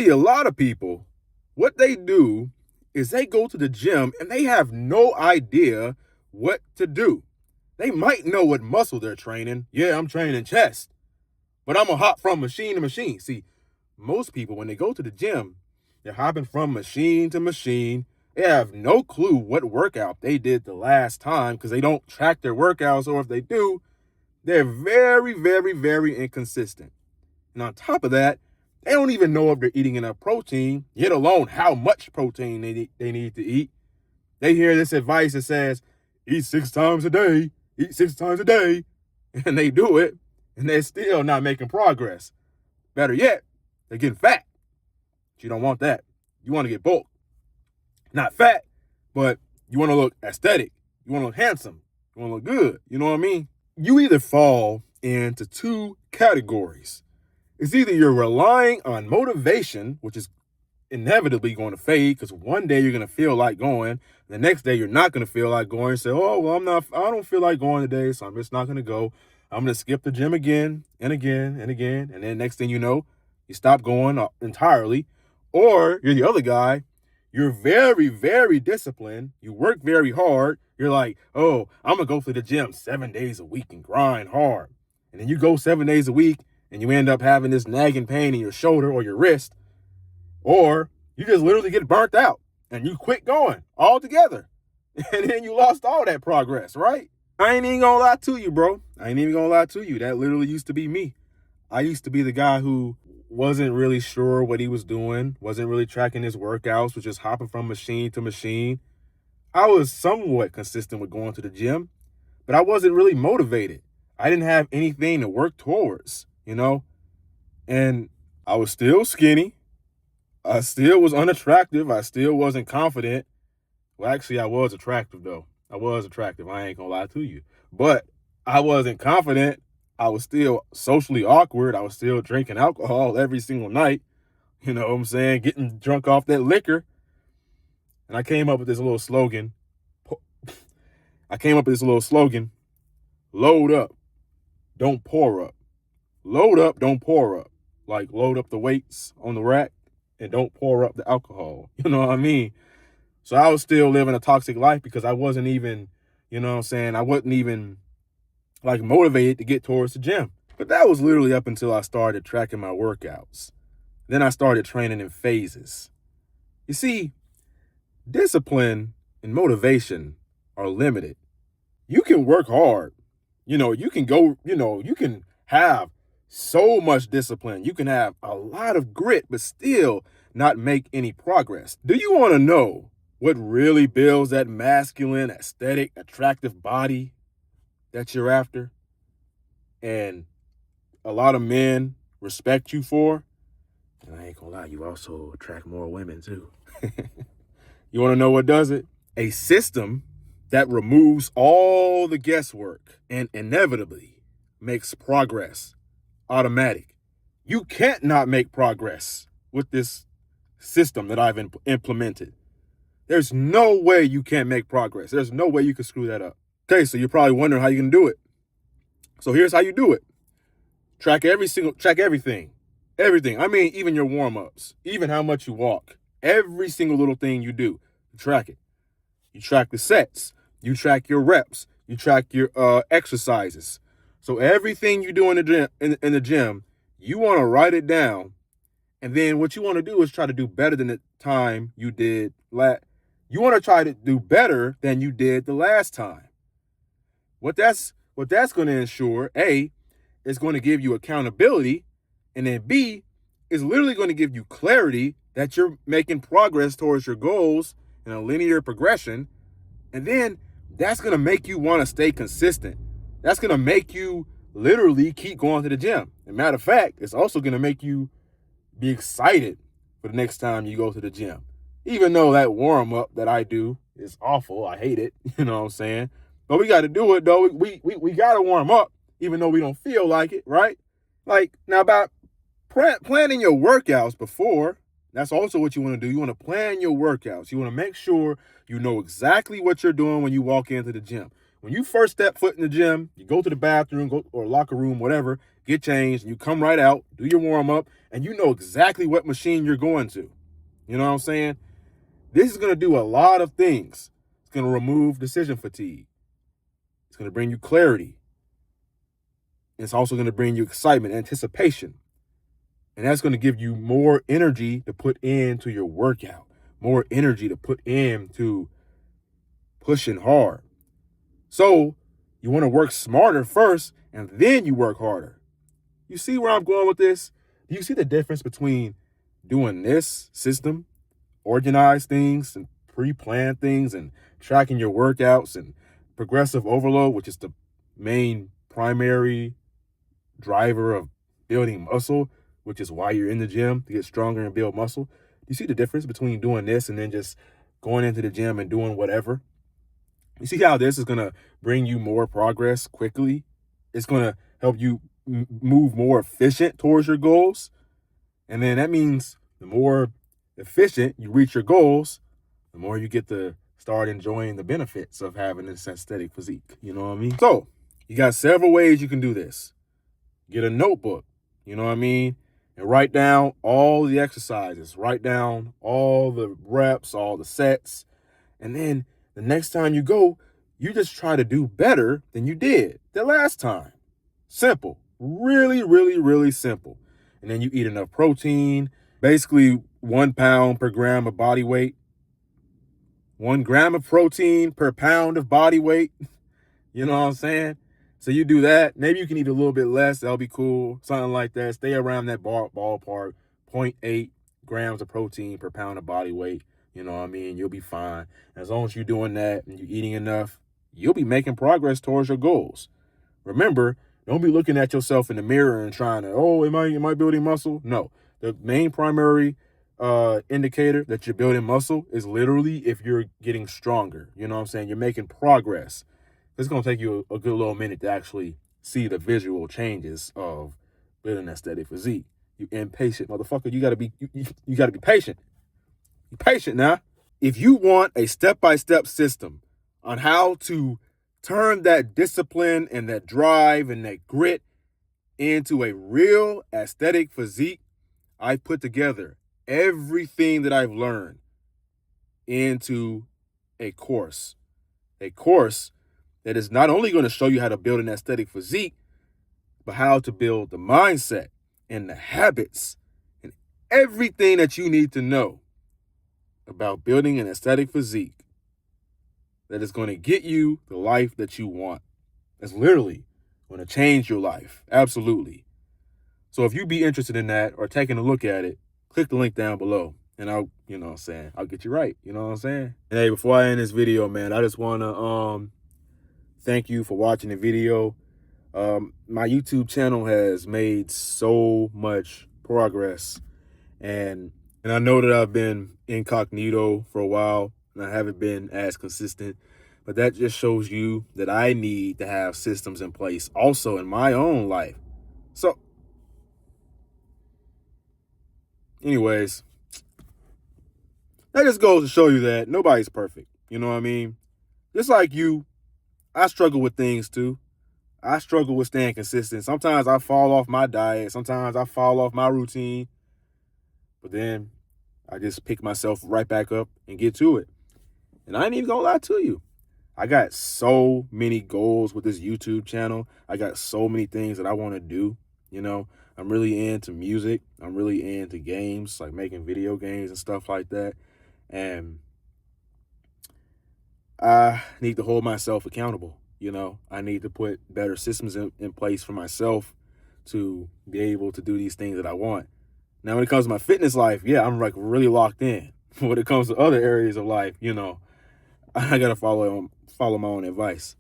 See, a lot of people, what they do is they go to the gym and they have no idea what to do. They might know what muscle they're training. Yeah, I'm training chest, but I'm going to hop from machine to machine. See, most people, when they go to the gym, they're hopping from machine to machine. They have no clue what workout they did the last time because they don't track their workouts, or if they do, they're very, very, very inconsistent. And on top of that, they don't even know if they're eating enough protein, yet alone how much protein they need to eat. They hear this advice that says, eat 6 times a day, eat 6 times a day, and they do it, and they're still not making progress. Better yet, they're getting fat. But you don't want that. You want to get bulk. Not fat, but you want to look aesthetic. You want to look handsome. You want to look good. You know what I mean? You either fall into 2 categories. It's either you're relying on motivation, which is inevitably going to fade because one day you're going to feel like going. The next day you're not going to feel like going. And say, oh, well, I don't feel like going today, so I'm just not going to go. I'm going to skip the gym again and again and again. And then next thing you know, you stop going entirely. Or you're the other guy. You're very, very disciplined. You work very hard. You're like, oh, I'm going to go to the gym 7 days a week and grind hard. And then you go 7 days a week and you end up having this nagging pain in your shoulder or your wrist. Or you just literally get burnt out and you quit going altogether. And then you lost all that progress, right? I ain't even gonna lie to you, bro. I ain't even gonna lie to you. That literally used to be me. I used to be the guy who wasn't really sure what he was doing, wasn't really tracking his workouts, was just hopping from machine to machine. I was somewhat consistent with going to the gym, but I wasn't really motivated. I didn't have anything to work towards, And I was still skinny. I still was unattractive. I still wasn't confident. Well, actually, I was attractive, though. I was attractive. I ain't gonna lie to you. But I wasn't confident. I was still socially awkward. I was still drinking alcohol every single night. You know what I'm saying? Getting drunk off that liquor. And I came up with this little slogan. Load up, don't pour up. Load up, don't pour up. Like load up the weights on the rack and don't pour up the alcohol. You know what I mean? So I was still living a toxic life because I wasn't even, I wasn't even like motivated to get towards the gym. But that was literally up until I started tracking my workouts. Then I started training in phases. You see, discipline and motivation are limited. You can work hard. You can go, you can have so much discipline. You can have a lot of grit, but still not make any progress. Do you want to know what really builds that masculine, aesthetic, attractive body that you're after? And a lot of men respect you for? And I ain't gonna lie, you also attract more women too. You want to know what does it? A system that removes all the guesswork and inevitably makes progress automatic. You can't not make progress with this system that I've implemented. There's no way you can't make progress. There's no way you can screw that up. Okay, so you're probably wondering how you can do it. So here's how you do it. Track everything. Everything. I mean, even your warm-ups, even how much you walk, every single little thing you do, track it. You track the sets. You track your reps. You track your exercises. So everything you do in the gym, you want to write it down. And then what you want to do is try to do better than the time you did you want to try to do better than you did the last time. What that's going to ensure, A, is going to give you accountability, and then B, is literally going to give you clarity that you're making progress towards your goals in a linear progression. And then that's going to make you want to stay consistent. That's going to make you literally keep going to the gym. As a matter of fact, it's also going to make you be excited for the next time you go to the gym. Even though that warm up that I do is awful. I hate it. You know what I'm saying? But we got to do it, though. We got to warm up, even though we don't feel like it, right? Like, now about planning your workouts before, that's also what you want to do. You want to plan your workouts. You want to make sure you know exactly what you're doing when you walk into the gym. When you first step foot in the gym, you go to the bathroom or locker room, whatever, get changed, and you come right out, do your warm-up, and you know exactly what machine you're going to. You know what I'm saying? This is going to do a lot of things. It's going to remove decision fatigue. It's going to bring you clarity. It's also going to bring you excitement, anticipation. And that's going to give you more energy to put into your workout, more energy to put into pushing hard. So you want to work smarter first, and then you work harder. You see where I'm going with this? Do you see the difference between doing this system, organize things and pre-plan things and tracking your workouts, and progressive overload, which is the main primary driver of building muscle, which is why you're in the gym, to get stronger and build muscle? Do you see the difference between doing this and then just going into the gym and doing whatever? You see how this is going to bring you more progress quickly? It's going to help you move more efficient towards your goals. And then that means the more efficient you reach your goals, the more you get to start enjoying the benefits of having this aesthetic physique. You know what I mean? So you got several ways you can do this. Get a notebook, you know what I mean? And write down all the exercises, write down all the reps, all the sets. And then the next time you go, you just try to do better than you did the last time. Simple. Really, really, really simple. And then you eat enough protein, basically 1 pound per gram of body weight. 1 gram of protein per pound of body weight. You know what I'm saying? So you do that. Maybe you can eat a little bit less. That'll be cool. Something like that. Stay around that ballpark. 0.8 grams of protein per pound of body weight. You know what I mean? You'll be fine. As long as you're doing that and you're eating enough, you'll be making progress towards your goals. Remember, don't be looking at yourself in the mirror and trying to, am I building muscle? No. The main primary indicator that you're building muscle is literally if you're getting stronger. You know what I'm saying? You're making progress. It's going to take you a good little minute to actually see the visual changes of building aesthetic physique. You impatient motherfucker. You got to be you got to be patient. Be patient now. If you want a step-by-step system on how to turn that discipline and that drive and that grit into a real aesthetic physique, I've put together everything that I've learned into a course. A course that is not only going to show you how to build an aesthetic physique, but how to build the mindset and the habits and everything that you need to know about building an aesthetic physique that is going to get you the life that you want. That's literally going to change your life. Absolutely. So if you be interested in that or taking a look at it, click the link down below and I'll get you right. You know what I'm saying? And hey, before I end this video, man, I just want to thank you for watching the video. My YouTube channel has made so much progress, and I know that I've been incognito for a while and I haven't been as consistent, but that just shows you that I need to have systems in place also in my own life. So anyways, that just goes to show you that nobody's perfect. You know what I mean? Just like you, I struggle with things too. I struggle with staying consistent. Sometimes I fall off my diet. Sometimes I fall off my routine. But then I just pick myself right back up and get to it. And I ain't even gonna lie to you. I got so many goals with this YouTube channel. I got so many things that I want to do. You know, I'm really into music. I'm really into games, like making video games and stuff like that. And I need to hold myself accountable. You know, I need to put better systems in place for myself to be able to do these things that I want. Now, when it comes to my fitness life, yeah, I'm like really locked in. When it comes to other areas of life, you know, I got to follow my own advice.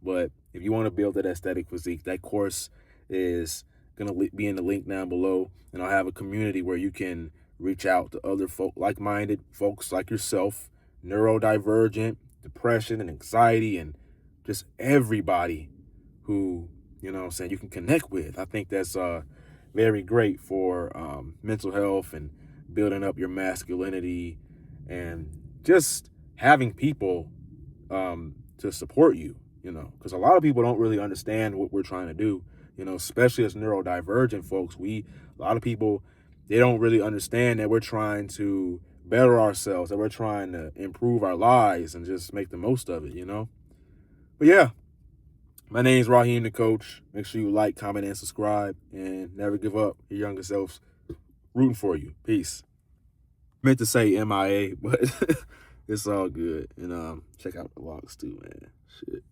But if you want to build that aesthetic physique, that course is going to be in the link down below. And I'll have a community where you can reach out to other like-minded folks like yourself, neurodivergent, depression and anxiety, and just everybody who, you know what I'm saying, you can connect with. I think that's very great for mental health and building up your masculinity and just having people to support you, you know, because a lot of people don't really understand what we're trying to do. You know, especially as neurodivergent folks, a lot of people, they don't really understand that we're trying to better ourselves, that we're trying to improve our lives and just make the most of it, you know? But yeah, my name's Raheem the Coach. Make sure you like, comment, and subscribe, and never give up. Your younger self's rooting for you. Peace. Meant to say MIA, but it's all good. And check out the vlogs too, man. Shit.